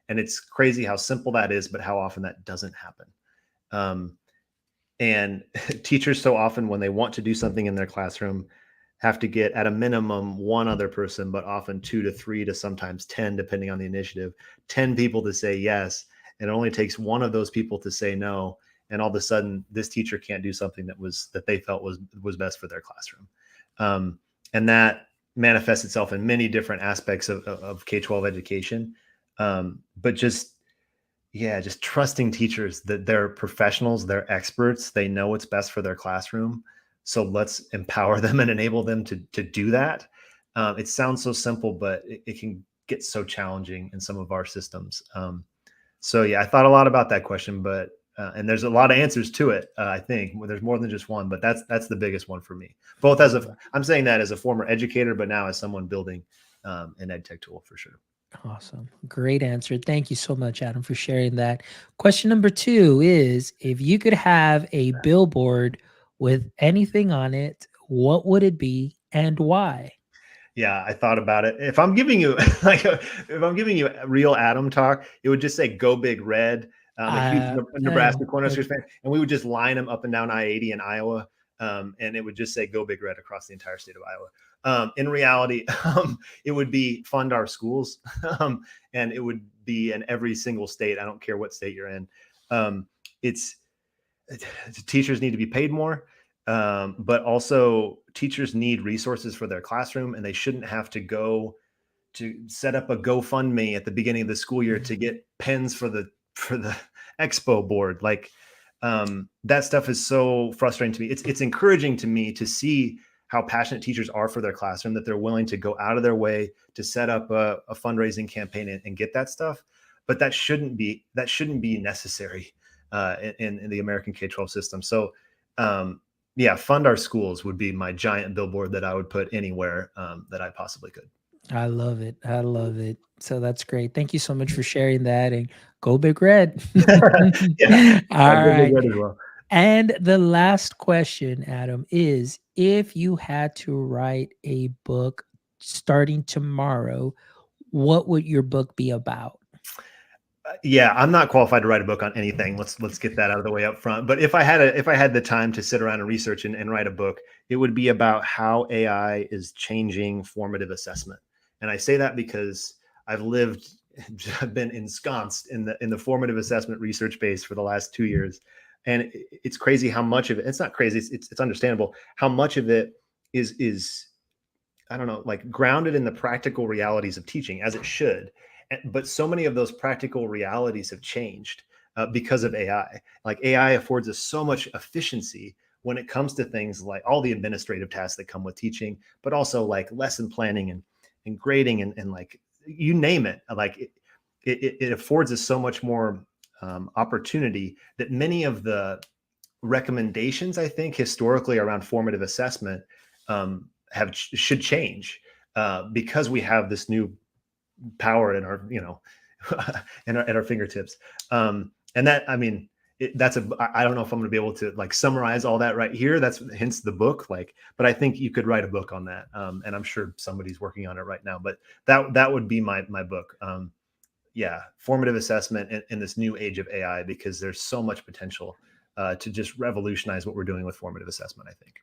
And it's crazy how simple that is, but how often that doesn't happen. Um, and teachers, so often when they want to do something in their classroom, have to get at a minimum one other person, but often 2 to 3 to sometimes 10, depending on the initiative, 10 people to say yes. And it only takes one of those people to say no. And all of a sudden this teacher can't do something that they felt was best for their classroom. And that manifests itself in many different aspects of K-12 education. But just trusting teachers that they're professionals, they're experts, they know what's best for their classroom. So let's empower them and enable them to do that. It sounds so simple, but it can get so challenging in some of our systems. So yeah, I thought a lot about that question, but and there's a lot of answers to it. I think there's more than just one, but that's the biggest one for me. Both as I'm saying that as a former educator, but now as someone building an ed tech tool for sure. Awesome. Great answer. Thank you so much, Adam, for sharing that. Question number 2 is, if you could have a billboard with anything on it, what would it be and why? Yeah, I thought about it. If I'm giving you if I'm giving you a real Adam talk, it would just say "Go Big Red." I'm a huge Nebraska Okay. Cornhuskers fan, and we would just line them up and down I-80 in Iowa, and it would just say "Go Big Red" across the entire state of Iowa. In reality, it would be fund our schools, and it would be in every single state. I don't care what state you're in. It's teachers need to be paid more, but also teachers need resources for their classroom, and they shouldn't have to go to set up a GoFundMe at the beginning of the school year to get pens for the expo board. Like that stuff is so frustrating to me. It's encouraging to me to see how passionate teachers are for their classroom, that they're willing to go out of their way to set up a fundraising campaign and get that stuff. But that shouldn't be necessary in the American K-12 system. So yeah, fund our schools would be my giant billboard that I would put anywhere that I possibly could. I love it. I love it. So that's great. Thank you so much for sharing that, and go Big Red. Yeah, All go Big right. Red as well. And the last question, Adam, is if you had to write a book starting tomorrow, what would your book be about? Yeah, I'm not qualified to write a book on anything. Let's get that out of the way up front. But if I had the time to sit around and research and write a book, it would be about how AI is changing formative assessment. And I say that because I've lived, I've been ensconced in the formative assessment research base for the last 2 years, and it's crazy how much of it. It's not crazy. It's understandable how much of it is I don't know, like grounded in the practical realities of teaching, as it should. But so many of those practical realities have changed because of AI. Like AI affords us so much efficiency when it comes to things like all the administrative tasks that come with teaching, but also like lesson planning and grading and like you name it. Like it affords us so much more opportunity that many of the recommendations, I think, historically around formative assessment should change because we have this new power in our, at our fingertips. And that, I mean, that's I don't know if I'm going to be able to like summarize all that right here. That's hence the book. Like, but I think you could write a book on that. And I'm sure somebody's working on it right now, but that would be my book. Yeah. Formative assessment in this new age of AI, because there's so much potential to just revolutionize what we're doing with formative assessment, I think.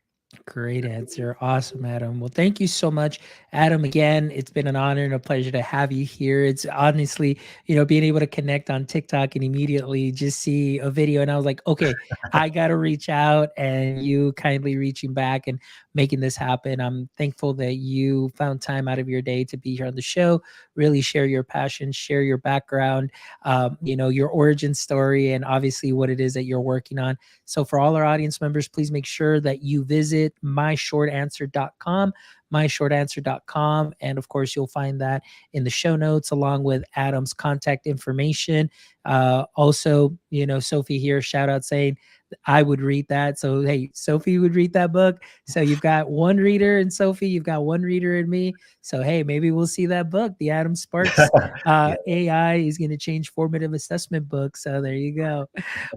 Great answer. Awesome, Adam. Well, thank you so much, Adam. Again, it's been an honor and a pleasure to have you here. It's honestly, being able to connect on TikTok and immediately just see a video. And I was like, okay, I got to reach out, and you kindly reaching back and making this happen. I'm thankful that you found time out of your day to be here on the show, really share your passion, share your background, your origin story, and obviously what it is that you're working on. So for all our audience members, please make sure that you visit myshortanswer.com, myshortanswer.com. And of course, you'll find that in the show notes along with Adam's contact information. Also, Sophie here, shout out saying I would read that. So, hey, Sophie would read that book. So you've got one reader in Sophie, you've got one reader in me. So, hey, maybe we'll see that book, the Adam Sparks Yeah. AI is going to change formative assessment book. So there you go.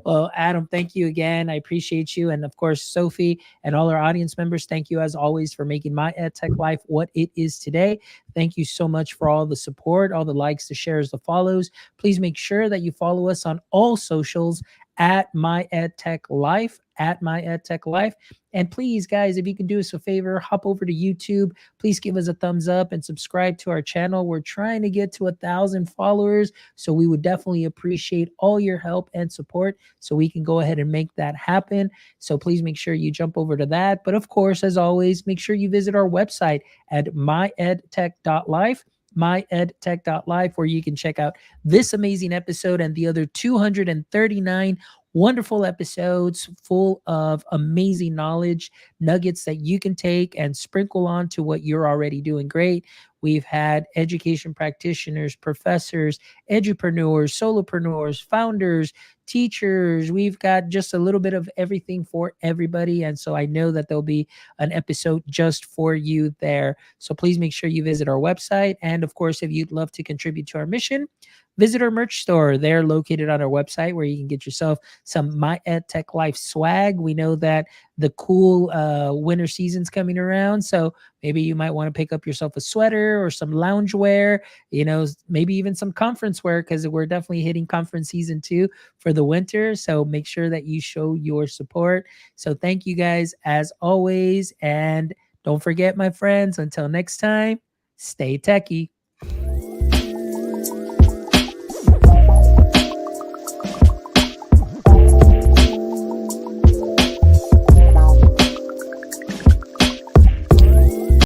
Well, Adam, thank you again. I appreciate you. And of course, Sophie and all our audience members, thank you as always for making My EdTech Life what it is today. Thank you so much for all the support, all the likes, the shares, the follows. Please make sure that you follow us on all socials at My EdTech Life, at My EdTech Life. And please, guys, if you can do us a favor, hop over to YouTube. Please give us a thumbs up and subscribe to our channel. We're trying to get to 1,000 followers, so we would definitely appreciate all your help and support so we can go ahead and make that happen. So please make sure you jump over to that. But of course, as always, make sure you visit our website at myedtech.life, myedtech.life, where you can check out this amazing episode and the other 239 wonderful episodes full of amazing knowledge nuggets that you can take and sprinkle on to what you're already doing great. We've had education practitioners, professors, edupreneurs, solopreneurs, founders, teachers. We've got just a little bit of everything for everybody. And so I know that there'll be an episode just for you there. So please make sure you visit our website. And of course, if you'd love to contribute to our mission, visit our merch store. They're located on our website where you can get yourself some My Edtech Life swag. We know that the cool winter season's coming around. So maybe you might want to pick up yourself a sweater or some lounge wear, maybe even some conference wear, because we're definitely hitting conference season too for the winter. So make sure that you show your support. So thank you guys as always. And don't forget, my friends, until next time, stay techie.